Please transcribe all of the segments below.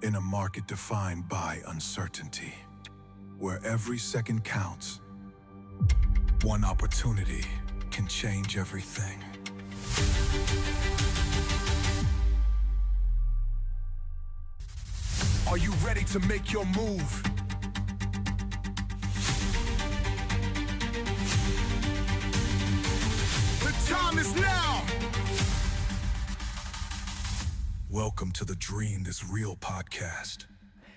In a market defined by uncertainty, where every second counts, one opportunity can change everything. Are you ready to make your move? The time is now! Welcome to the Dream is Real podcast.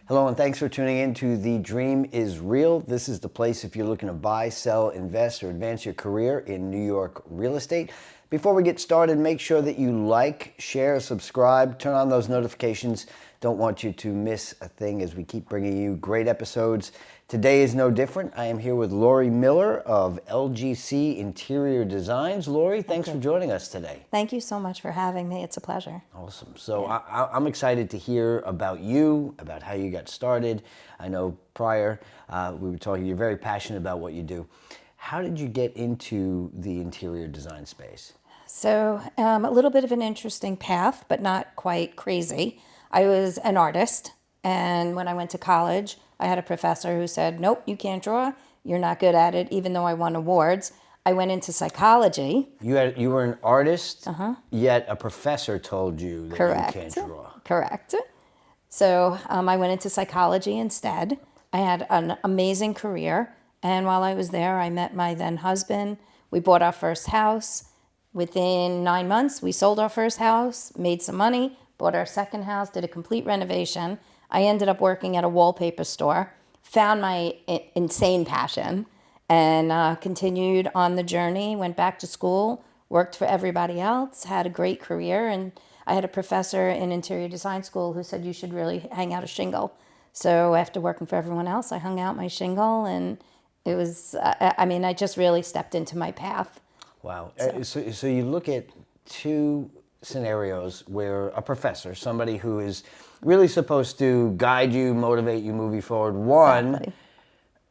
Hello, and thanks for tuning in to The Dream is Real. This is the place if you're looking to buy, sell, invest, or advance your career in New York real estate. Before we get started, make sure that you like, share, subscribe, turn on those notifications. Don't want you to miss a thing as we keep bringing you great episodes. Today is no different. I am here with Lori Miller of LGC Interior Designs. Lori, thanks for joining us today. Thank you so much for having me. It's a pleasure. Awesome. So I'm excited to hear about you, about how you got started. I know prior we were talking, you're very passionate about what you do. How did you get into the interior design space? So a little bit of an interesting path, but not quite crazy. I was an artist, and when I went to college, I had a professor who said, nope, you can't draw. You're not good at it, even though I won awards. I went into psychology. You were an artist, yet a professor told you that Correct. you can't draw. Correct. So I went into psychology instead. I had an amazing career, and while I was there, I met my then husband. We bought our first house. Within 9 months, we sold our first house, made some money, bought our second house, did a complete renovation. I ended up working at a wallpaper store, found my insane passion, and continued on the journey, went back to school, worked for everybody else, had a great career, and I had a professor in interior design school who said you should really hang out a shingle. So after working for everyone else, I hung out my shingle, and it was, I just really stepped into my path. Wow. So you look at two scenarios where a professor, somebody who is really supposed to guide you, motivate you, move you forward. One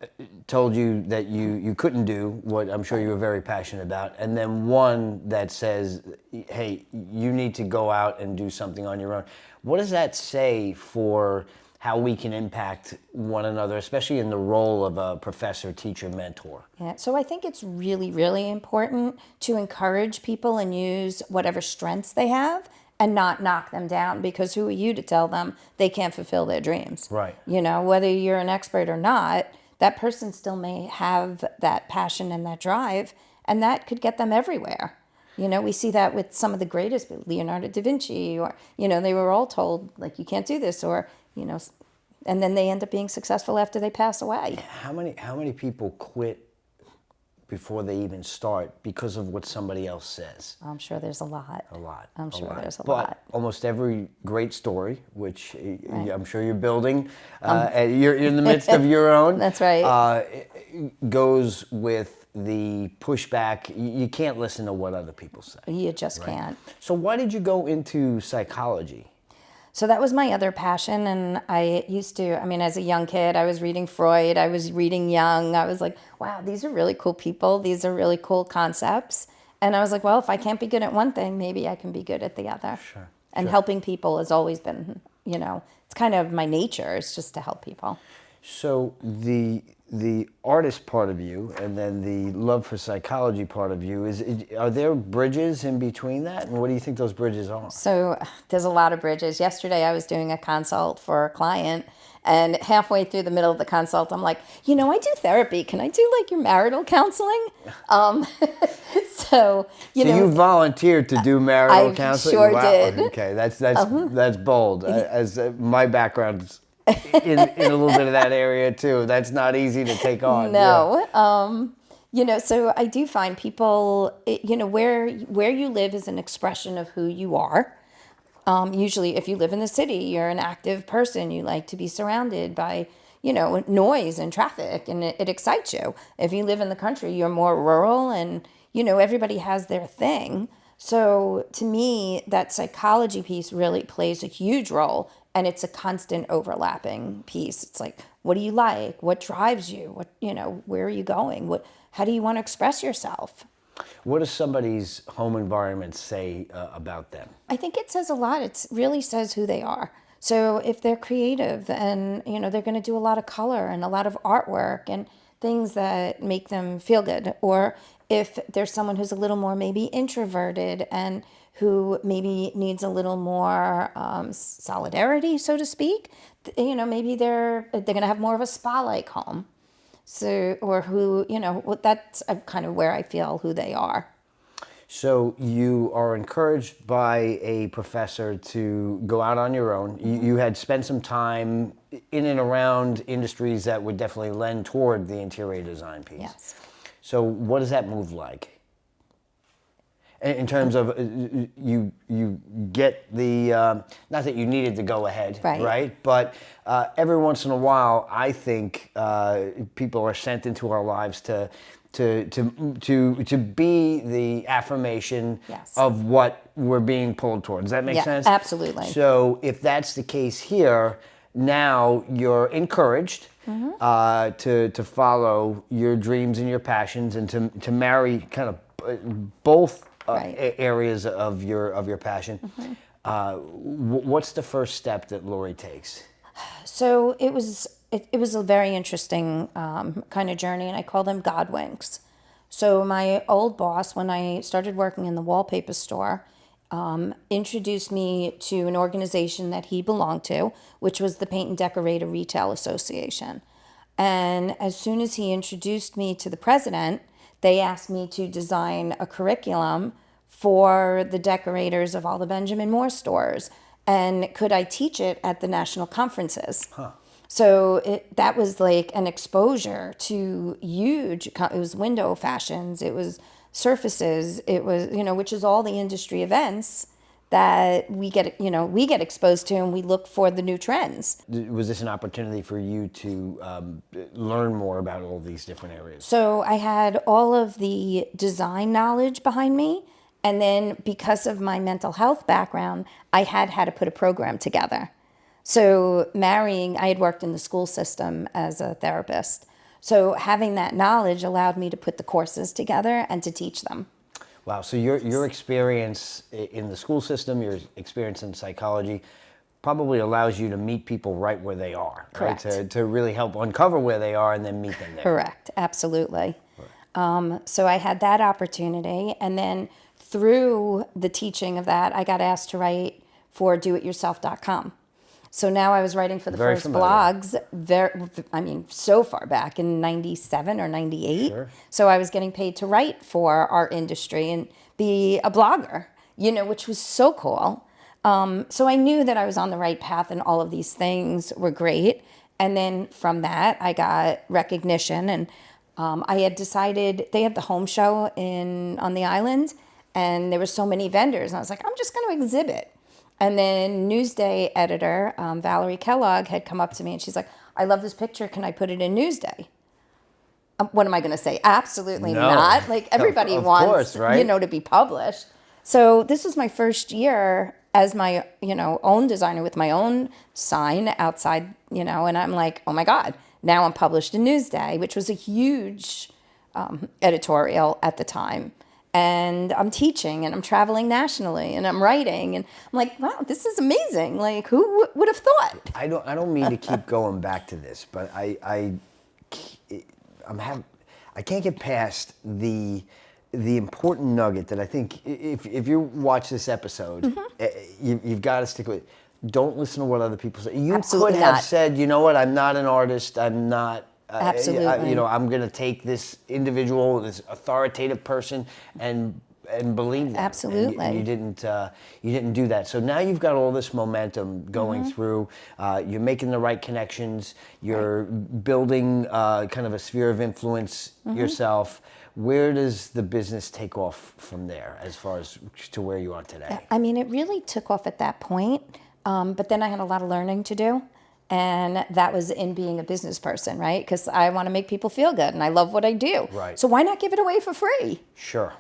Exactly. told you that you couldn't do what I'm sure you were very passionate about, and then one that says, hey, you need to go out and do something on your own. What does that say for how we can impact one another, especially in the role of a professor, teacher, mentor? Yeah, so I think it's really, really important to encourage people and use whatever strengths they have and not knock them down, because who are you to tell them they can't fulfill their dreams? Right. You know, whether you're an expert or not, that person still may have that passion and that drive, and that could get them everywhere. You know, we see that with some of the greatest, Leonardo da Vinci, or, they were all told, like, you can't do this, or, and then they end up being successful after they pass away. How many people quit before they even start because of what somebody else says? I'm sure there's a lot. A lot. I'm sure there's a but lot. almost every great story, which I'm sure you're building, and you're in the midst of your own. That's right. Goes with the pushback. You can't listen to what other people say. You just can't. So why did you go into psychology? So that was my other passion, and I used to, as a young kid, I was reading Freud, I was reading Jung, I was like, wow, these are really cool people, these are really cool concepts, and I was like, well, if I can't be good at one thing, maybe I can be good at the other. Sure. And helping people has always been, it's kind of my nature, it's just to help people. So the artist part of you, and then the love for psychology part of you, are there bridges in between that? And what do you think those bridges are? So there's a lot of bridges. Yesterday I was doing a consult for a client, and halfway through the middle of the consult, I'm like, I do therapy. Can I do like your marital counseling? So you volunteered to do marital I counseling? sure Wow. did. Okay, that's bold. As my background's in a little bit of that area too. That's not easy to take on. No. Yeah. So I do find people, where you live is an expression of who you are. Usually if you live in the city, you're an active person. You like to be surrounded by, noise and traffic, and it excites you. If you live in the country, you're more rural, and, everybody has their thing. So to me, that psychology piece really plays a huge role, and it's a constant overlapping piece. It's like, what do you like? What drives you? Where are you going? How do you want to express yourself? What does somebody's home environment say about them? I think it says a lot. It really says who they are. So if they're creative and, they're going to do a lot of color and a lot of artwork and things that make them feel good, or if there's someone who's a little more maybe introverted and who maybe needs a little more solidarity, so to speak, maybe they're going to have more of a spa-like home. So, or who, that's kind of where I feel who they are. So you are encouraged by a professor to go out on your own. You had spent some time in and around industries that would definitely lend toward the interior design piece. Yes. So what does that move like? In terms of you get the, not that you needed to go ahead, right? But every once in a while, I think people are sent into our lives to be the affirmation of what we're being pulled towards. Does that make sense? Absolutely. So if that's the case here, now you're encouraged to follow your dreams and your passions, and to marry kind of both areas of your passion. What's the first step that Lori takes? So it was a very interesting kind of journey, and I call them God winks. So my old boss, when I started working in the wallpaper store, introduced me to an organization that he belonged to, which was the Paint and Decorator Retail Association. And as soon as he introduced me to the president, they asked me to design a curriculum for the decorators of all the Benjamin Moore stores. And could I teach it at the national conferences? So that was like an exposure to huge, it was window fashions, it was surfaces, it was, which is all the industry events that we get exposed to, and we look for the new trends. Was this an opportunity for you to learn more about all these different areas? So I had all of the design knowledge behind me, and then because of my mental health background, I had to put a program together. So I had worked in the school system as a therapist. So having that knowledge allowed me to put the courses together and to teach them. Wow, so your experience in the school system, your experience in psychology, probably allows you to meet people right where they are. Correct. Right? To really help uncover where they are and then meet them there. Correct, absolutely. So I had that opportunity, and then through the teaching of that, I got asked to write for doityourself.com. So now I was writing for the first blogs, so far back in 97 or 98. Sure. So I was getting paid to write for our industry and be a blogger, which was so cool. So I knew that I was on the right path, and all of these things were great. And then from that, I got recognition, and I had decided they had the home show on the island, and there were so many vendors, and I was like, I'm just going to exhibit. And then Newsday editor, Valerie Kellogg, had come up to me and she's like, I love this picture. Can I put it in Newsday? What am I going to say? Absolutely not. Like everybody wants, to be published. So this was my first year as my, own designer with my own sign outside, and I'm like, oh my God, now I'm published in Newsday, which was a huge editorial at the time. And I'm teaching, and I'm traveling nationally, and I'm writing, and I'm like, wow, this is amazing. Like, who would have thought? I don't mean to keep going back to this, but I can't get past the important nugget that I think if you watch this episode, you've got to stick with it. Don't listen to what other people say. You Absolutely could have not. said, you know what, I'm not an artist, I'm not. Absolutely. I'm going to take this individual, this authoritative person, and believe them. Absolutely. And you didn't do that. So now you've got all this momentum going through. You're making the right connections. You're building kind of a sphere of influence yourself. Where does the business take off from there, as far as to where you are today? I mean, it really took off at that point, but then I had a lot of learning to do. And that was in being a business person, right? Because I want to make people feel good, and I love what I do. Right. So why not give it away for free? Sure.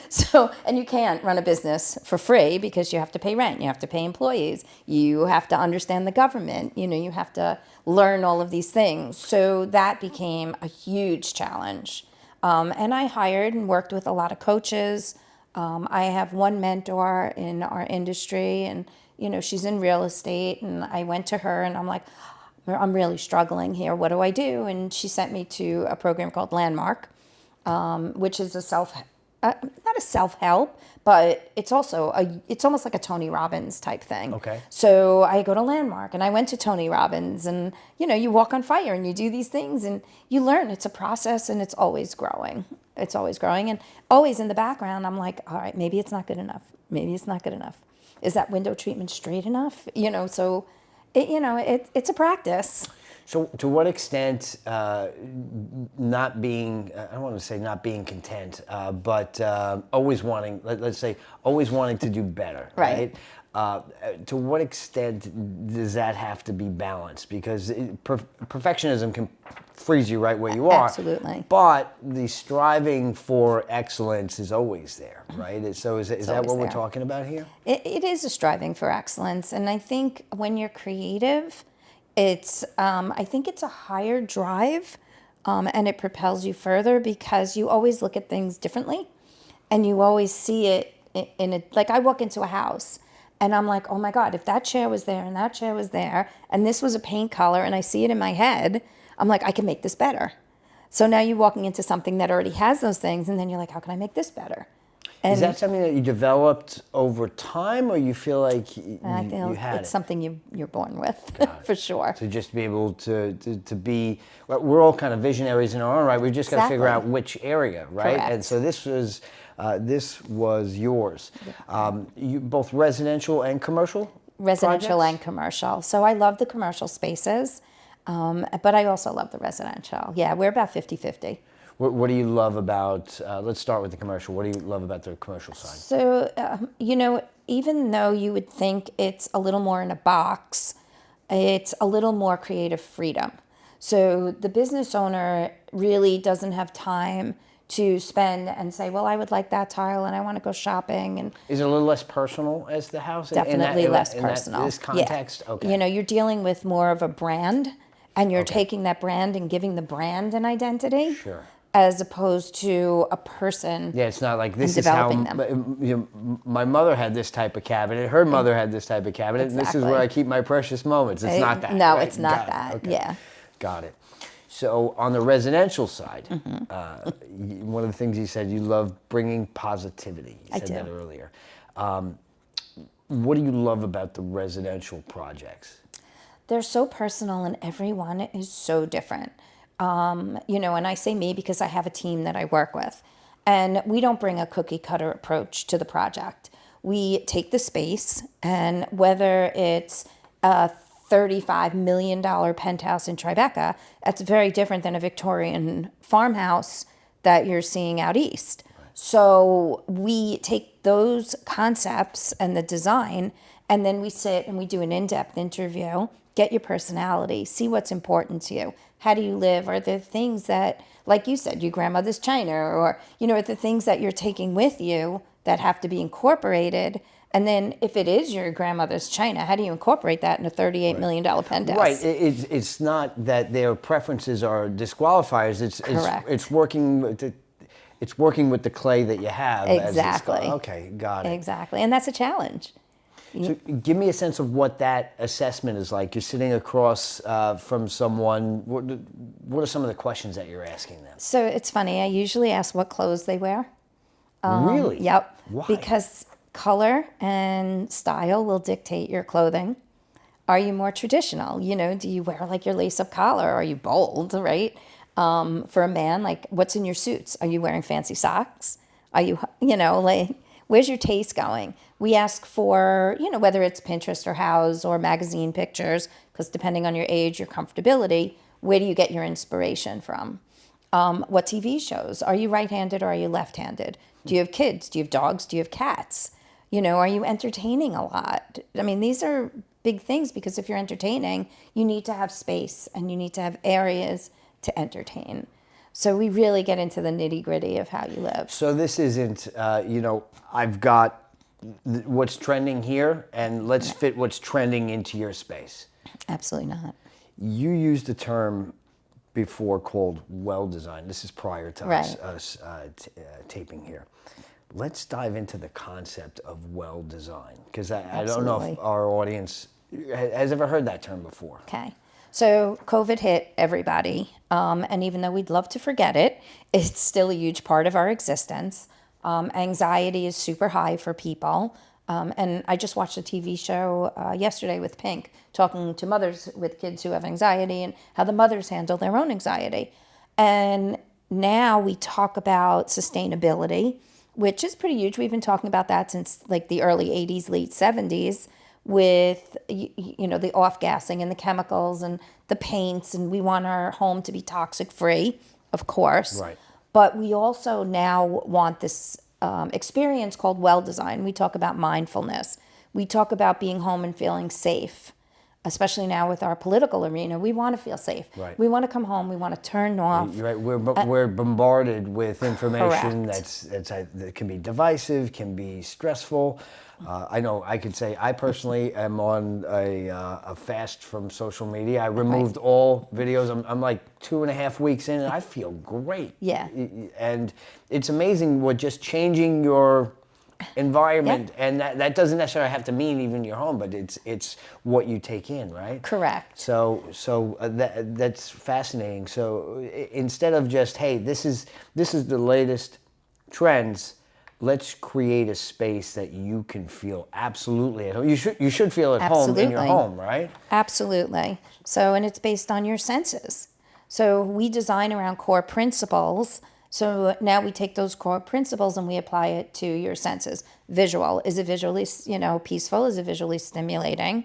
So, and you can't run a business for free because you have to pay rent, you have to pay employees, you have to understand the government, you have to learn all of these things. So that became a huge challenge. And I hired and worked with a lot of coaches, I have one mentor in our industry, and she's in real estate, and I went to her and I'm like, I'm really struggling here. What do I do? And she sent me to a program called Landmark, which is not a self-help, but it's also it's almost like a Tony Robbins type thing. Okay. So I go to Landmark, and I went to Tony Robbins, and you walk on fire and you do these things and you learn. It's a process, and it's always growing. It's always growing, and always in the background, I'm like, all right, maybe it's not good enough. Maybe it's not good enough. Is that window treatment straight enough? So it's a practice. So to what extent not being, I don't want to say not being content, but always wanting, let's say, always wanting to do better, Right. To what extent does that have to be balanced? Because perfectionism can freeze you right where you are. Absolutely. But the striving for excellence is always there, right? So is that always what we're there. talking about here? It is a striving for excellence, and I think when you're creative, I think it's a higher drive, and it propels you further because you always look at things differently, and you always see it like I walk into a house and I'm like, oh my God, if that chair was there and that chair was there and this was a paint color and I see it in my head, I'm like, I can make this better. So now you're walking into something that already has those things, and then you're like, how can I make this better? Is that something that you developed over time, or you feel like you had it's it? something you're born with, for sure. To just be able to be, well, we're all kind of visionaries in our own right. We've just got to figure out which area, right? Correct. And so this was yours. You both residential and commercial. Residential projects? and commercial. So I love the commercial spaces, but I also love the residential. Yeah, we're about 50-50. What do you love about? Let's start with the commercial. What do you love about the commercial side? So, even though you would think it's a little more in a box, it's a little more creative freedom. So the business owner really doesn't have time to spend and say, well, I would like that tile and I want to go shopping. And Is it a little less personal as the house? definitely less personal. In this context? Yeah. Okay. You're dealing with more of a brand, and you're taking that brand and giving the brand an identity. Sure. As opposed to a person. Yeah, it's not like this and is how developing my mother had this type of cabinet, her mother had this type of cabinet, and this is where I keep my precious moments. It's not that. No, right? it's not Got it. that. Okay. Yeah. Got it. So on the residential side, Mm-hmm. one of the things you said, you love bringing positivity. You said that do. earlier. What do you love about the residential projects? They're so personal, and every one is so different. And I say me because I have a team that I work with. And we don't bring a cookie cutter approach to the project. We take the space, and whether it's a $35 million penthouse in Tribeca, that's very different than a Victorian farmhouse that you're seeing out east. So we take those concepts and the design, and then we sit and we do an in-depth interview, get your personality, see what's important to you. How do you live? Are there things that, like you said, your grandmother's china, or, are the things that you're taking with you that have to be incorporated? And then if it is your grandmother's china, how do you incorporate that in a $38 million penthouse? Right. It's not that their preferences are disqualifiers. Correct. It's working with the clay that you have. Exactly. Okay, got it. Exactly. And that's a challenge. So give me a sense of what that assessment is like. You're sitting across from someone. What are some of the questions that you're asking them? So it's funny. I usually ask what clothes they wear. Really? Yep. Why? Because color and style will dictate your clothing. Are you more traditional? Do you wear like your lace-up collar? Are you bold, right? For a man, like what's in your suits? Are you wearing fancy socks? Are you, like, where's your taste going? We ask for, whether it's Pinterest or House or magazine pictures, because depending on your age, your comfortability, where do you get your inspiration from? What TV shows? Are you right-handed or are you left-handed? Do you have kids? Do you have dogs? Do you have cats? Are you entertaining a lot? I mean, these are big things, because if you're entertaining, you need to have space and you need to have areas to entertain. So we really get into the nitty-gritty of how you live. So this isn't, I've got what's trending here, and let's fit what's trending into your space. Absolutely not. You used a term before called well design. This is prior to us taping here. let's dive into the concept of well design, because I don't know if Absolutely. our audience has ever heard that term before. Okay. So COVID hit everybody. And even though we'd love to forget it, it's still a huge part of our existence. Anxiety is super high for people. And I just watched a TV show yesterday with Pink talking to mothers with kids who have anxiety and how the mothers handle their own anxiety. And now we talk about sustainability, which is pretty huge. We've been talking about that since like the early 80s, late 70s with, the off-gassing and the chemicals and the paints. And we want our home to be toxic free, of course. Right. But we also now want this experience called well design. We talk about mindfulness. We talk about being home and feeling safe, especially now with our political arena. We want to feel safe. Right. We want to come home. We want to turn off. You're right. We're bombarded with information Correct. that can be divisive, can be stressful. I know I could say I personally am on a fast from social media. I removed all videos. I'm like 2.5 weeks in, and I feel great. Yeah. And it's amazing what just changing your environment, and that doesn't necessarily have to mean even your home, but it's what you take in, right? Correct. So that's fascinating. So instead of just, hey, this is the latest trends, let's create a space that you can feel absolutely at home. You should feel at home in your Absolutely. home, right? Absolutely. So, and it's based on your senses. So we design around core principles. So now we take those core principles and we apply it to your senses. Visual. Is it visually, peaceful? Is it visually stimulating?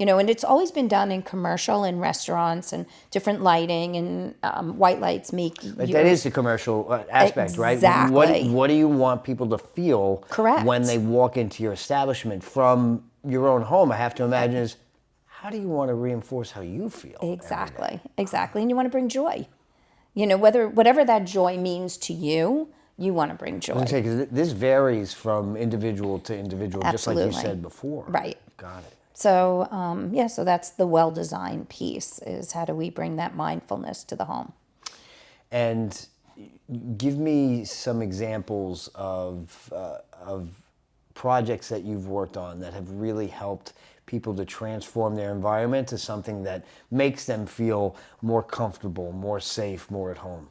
And it's always been done in commercial and restaurants and different lighting and white lights make But that is the commercial aspect, right? Exactly. What do you want people to feel Correct. when they walk into your establishment from your own home? I have to imagine is, how do you want to reinforce how you feel? every day? Exactly. And you want to bring joy. Whatever that joy means to you, you want to bring joy. I was gonna say, 'cause this varies from individual to individual, just like you Absolutely. said before. Right. Got it. So, so that's the well-designed piece, is how do we bring that mindfulness to the home? And give me some examples of projects that you've worked on that have really helped people to transform their environment to something that makes them feel more comfortable, more safe, more at home.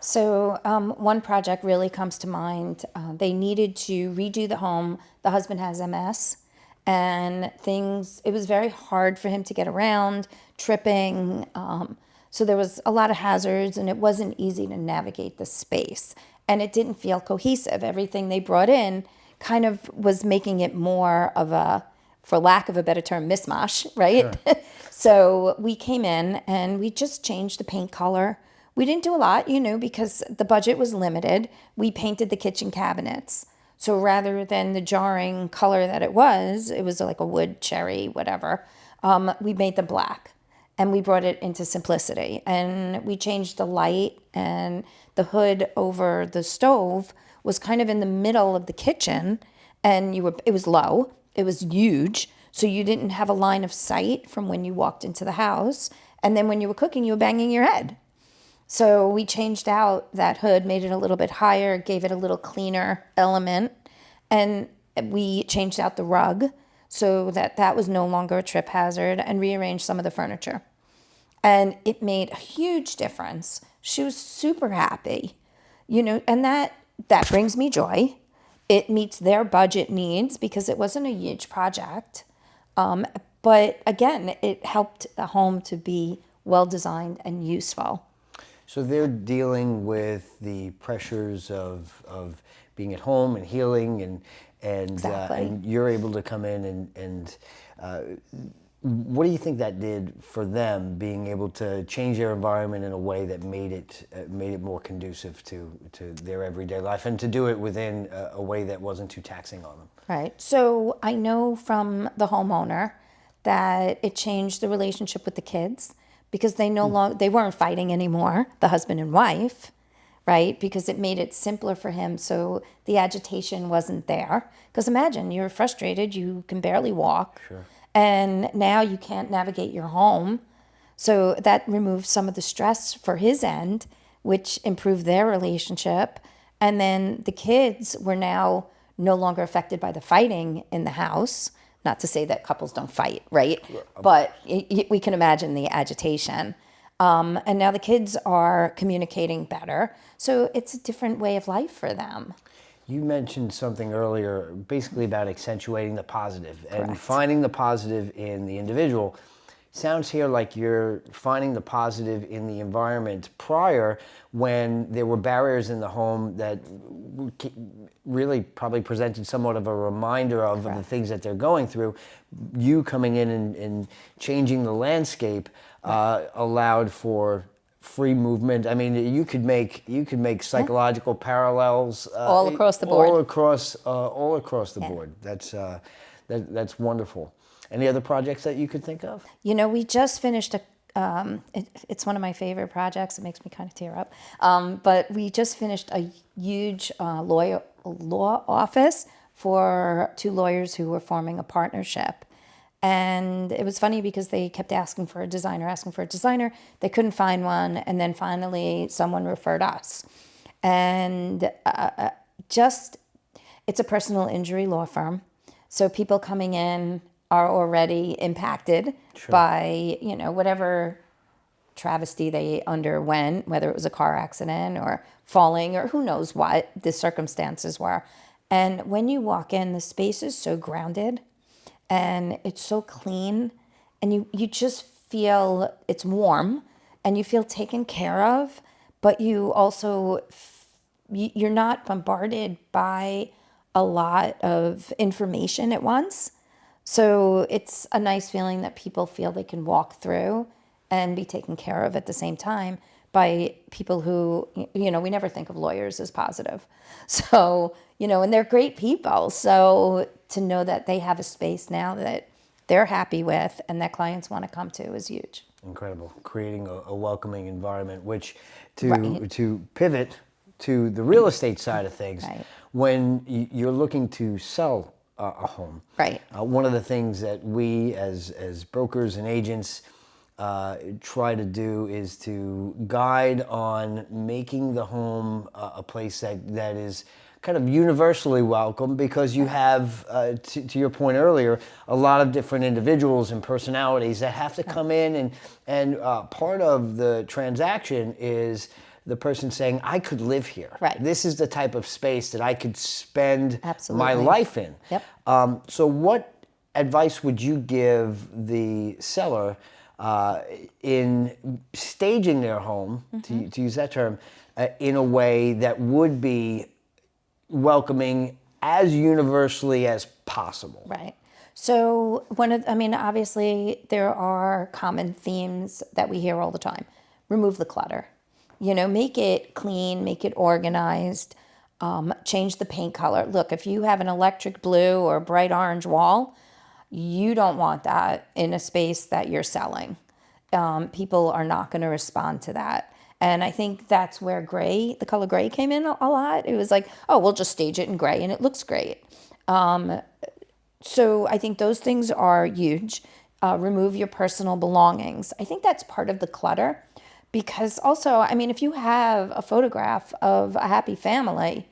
So one project really comes to mind. They needed to redo the home. The husband has MS, and it was very hard for him to get around, tripping. So there was a lot of hazards, and it wasn't easy to navigate the space. And it didn't feel cohesive. Everything they brought in kind of was making it more of a, for lack of a better term, mishmash, right? Sure. So we came in and we just changed the paint color. We didn't do a lot, because the budget was limited. We painted the kitchen cabinets. So rather than the jarring color that it was like a wood, cherry, whatever, we made them black. And we brought it into simplicity. And we changed the light, and the hood over the stove was kind of in the middle of the kitchen. And it was low. It was huge. So you didn't have a line of sight from when you walked into the house. And then when you were cooking, you were banging your head. So we changed out that hood, made it a little bit higher, gave it a little cleaner element, and we changed out the rug so that was no longer a trip hazard, and rearranged some of the furniture. And it made a huge difference. She was super happy, and that brings me joy. It meets their budget needs because it wasn't a huge project. But again, it helped the home to be well-designed and useful. So they're dealing with the pressures of being at home and healing, and Exactly. and you're able to come in and what do you think that did for them, being able to change their environment in a way that made it more conducive to their everyday life, and to do it within a way that wasn't too taxing on them? Right. So I know from the homeowner that it changed the relationship with the kids, because they they weren't fighting anymore, the husband and wife, right? Because it made it simpler for him, so the agitation wasn't there. Because imagine, you're frustrated, you can barely walk, Sure. and now you can't navigate your home. So that removed some of the stress for his end, which improved their relationship. And then the kids were now no longer affected by the fighting in the house. Not to say that couples don't fight, right? But we can imagine the agitation. And now the kids are communicating better. So it's a different way of life for them. You mentioned something earlier, basically about accentuating the positive and Correct. finding the positive in the individual. Sounds here like you're finding the positive in the environment prior, when there were barriers in the home that really probably presented somewhat of a reminder of the things that they're going through. You coming in and changing the landscape allowed for free movement. I mean, you could make psychological parallels All across the board. all across the board. That's wonderful. Any other projects that you could think of? You know, we just finished it's one of my favorite projects. It makes me kind of tear up. But we just finished a huge law office for two lawyers who were forming a partnership. And it was funny because they kept asking for a designer. They couldn't find one. And then finally someone referred us. And it's a personal injury law firm. So people coming in are already impacted by, whatever travesty they underwent, whether it was a car accident or falling or who knows what the circumstances were. And when you walk in, the space is so grounded and it's so clean, and you just feel it's warm and you feel taken care of, but you also, you're not bombarded by a lot of information at once. So it's a nice feeling that people feel they can walk through and be taken care of at the same time by people who, we never think of lawyers as positive. So, and they're great people. So to know that they have a space now that they're happy with and that clients want to come to is huge. Incredible. Creating a welcoming environment, which to pivot to the real estate side of things, when you're looking to sell a home. Right. One of the things that we as brokers and agents try to do is to guide on making the home a place that is kind of universally welcome, because you have, to your point earlier, a lot of different individuals and personalities that have to come in, and part of the transaction is the person saying, I could live here. Right. This is the type of space that I could spend my Absolutely. life in. Yep. So what advice would you give the seller in staging their home, to use that term, in a way that would be welcoming as universally as possible? Right. So obviously there are common themes that we hear all the time. Remove the clutter. Make it clean, make it organized, change the paint color. Look, if you have an electric blue or bright orange wall, you don't want that in a space that you're selling. People are not going to respond to that. And I think that's where the color gray came in a lot. It was like, oh, we'll just stage it in gray and it looks great. So I think those things are huge. Remove your personal belongings. I think that's part of the clutter. Because also, if you have a photograph of a happy family,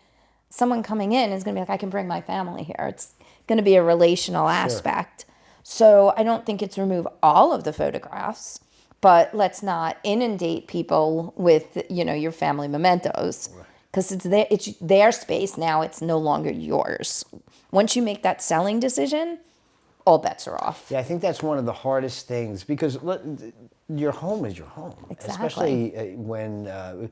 someone coming in is going to be like, I can bring my family here. It's going to be a relational aspect. So I don't think it's remove all of the photographs, but let's not inundate people with, your family mementos, because it's their space now. It's no longer yours. Once you make that selling decision, all bets are off. Yeah, I think that's one of the hardest things, because your home is your home. Exactly. Especially when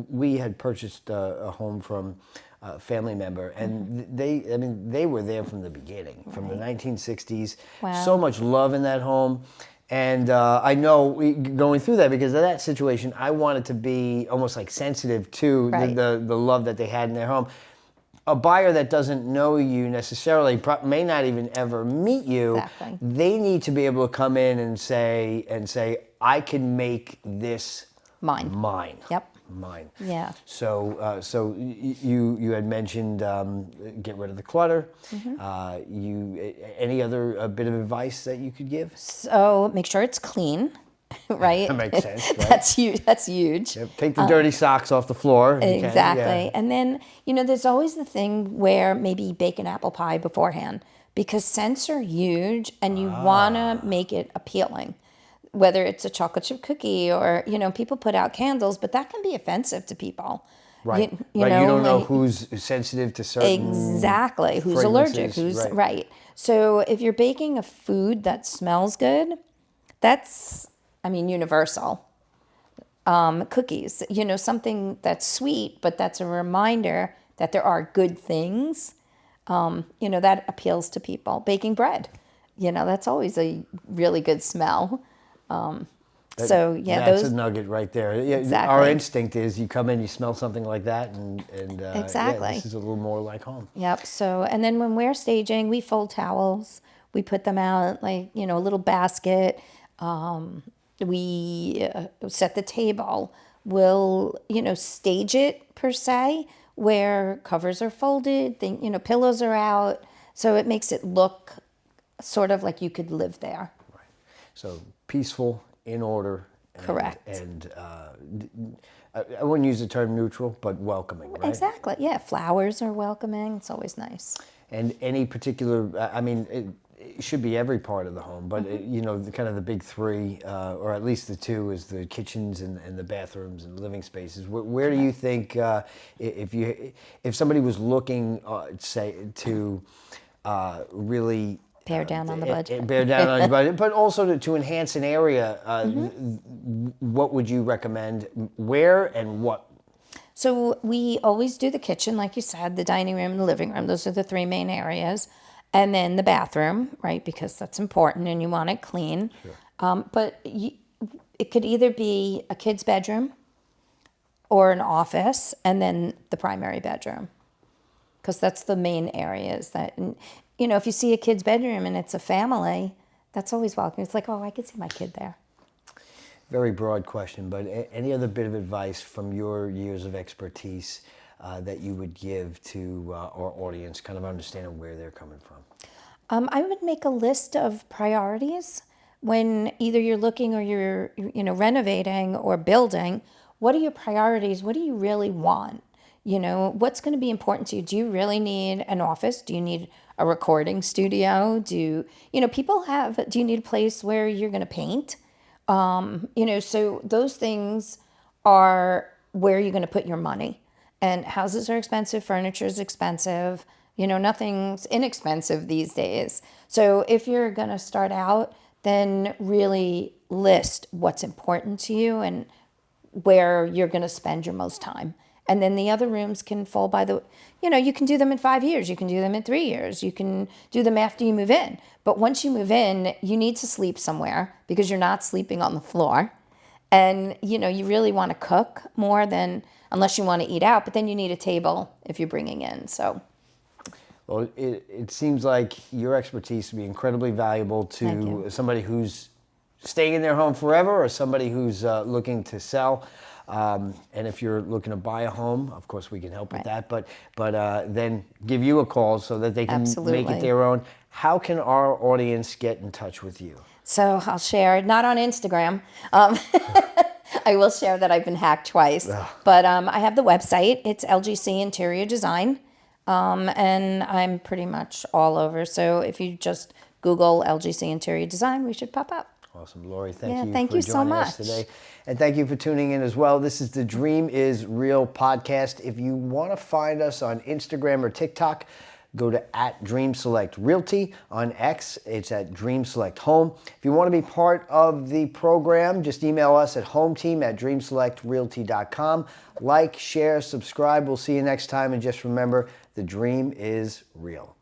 we had purchased a home from a family member, and they were there from the beginning, from the 1960s. Wow. So much love in that home. And I know going through that, because of that situation, I wanted to be almost like sensitive to the love that they had in their home. A buyer that doesn't know you necessarily, may not even ever meet you. Exactly. They need to be able to come in and say, I can make this mine. Yep. Mine. Yeah. So you had mentioned get rid of the clutter. Any other bit of advice that you could give? So make sure it's clean. right? That makes sense, right? That's huge. That's huge. Yep. Take the dirty socks off the floor if you can. Exactly. Yeah. And then, there's always the thing where maybe bake an apple pie beforehand because scents are huge and you want to make it appealing. Whether it's a chocolate chip cookie or, people put out candles, but that can be offensive to people. Right. You Right. You don't know like- who's sensitive to certain Exactly. Who's allergic? fragrances. Right. So if you're baking a food that smells good, that's, universal. Cookies, something that's sweet, but that's a reminder that there are good things, that appeals to people. Baking bread, that's always a really good smell. That's those a nugget right there. Yeah, Exactly. Our instinct is you come in, you smell something like that, and Exactly. this is a little more like home. Yep. So, and then when we're staging, we fold towels. We put them out like, a little basket. We set the table. We'll, stage it per se, where covers are folded, pillows are out. So it makes it look sort of like you could live there. Right. So peaceful, in order. Correct. And I wouldn't use the term neutral, but welcoming, right? Exactly. Yeah. Flowers are welcoming. It's always nice. And any particular, it should be every part of the home, but kind of the big three, or at least the two, is the kitchens and the bathrooms and living spaces. Where do you think, if somebody was looking, say, to really Bear down on the budget. bear down on your budget, but also to enhance an area, what would you recommend? Where and what? So we always do the kitchen, like you said, the dining room and the living room. Those are the three main areas. And then the bathroom, right, because that's important and you want it clean. Sure. It could either be a kid's bedroom or an office and then the primary bedroom, because that's the main areas that, if you see a kid's bedroom and it's a family, that's always welcome. It's like, oh, I could see my kid there. Very broad question, but any other bit of advice from your years of expertise that you would give to our audience, kind of understanding where they're coming from? I would make a list of priorities when either you're looking or you're, renovating or building. What are your priorities? What do you really want? What's going to be important to you? Do you really need an office? Do you need a recording studio? Do you need a place where you're going to paint? So those things are where you're going to put your money. And houses are expensive, furniture is expensive. Nothing's inexpensive these days. So if you're going to start out, then really list what's important to you and where you're going to spend your most time. And then the other rooms can fall by you can do them in 5 years. You can do them in 3 years. You can do them after you move in. But once you move in, you need to sleep somewhere because you're not sleeping on the floor. And, you really want to cook more than, unless you want to eat out, but then you need a table if you're bringing in, so. Well, it seems like your expertise would be incredibly valuable to somebody who's staying in their home forever or somebody who's looking to sell. And if you're looking to buy a home, of course, we can help with that. But then give you a call so that they can make it their own. How can our audience get in touch with you? So I'll share, not on Instagram. I will share that I've been hacked twice. But I have the website. It's LGC Interior Design. And I'm pretty much all over. So if you just Google LGC Interior Design, we should pop up. Awesome. Lori, thank you thank for you so joining much. us today. And thank you for tuning in as well. This is the Dream is Real podcast. If you want to find us on Instagram or TikTok, go to @DreamSelectRealty. On X, it's @DreamSelectHome. If you want to be part of the program, just email us at hometeam@DreamSelectRealty.com. Like, share, subscribe. We'll see you next time. And just remember, the dream is real.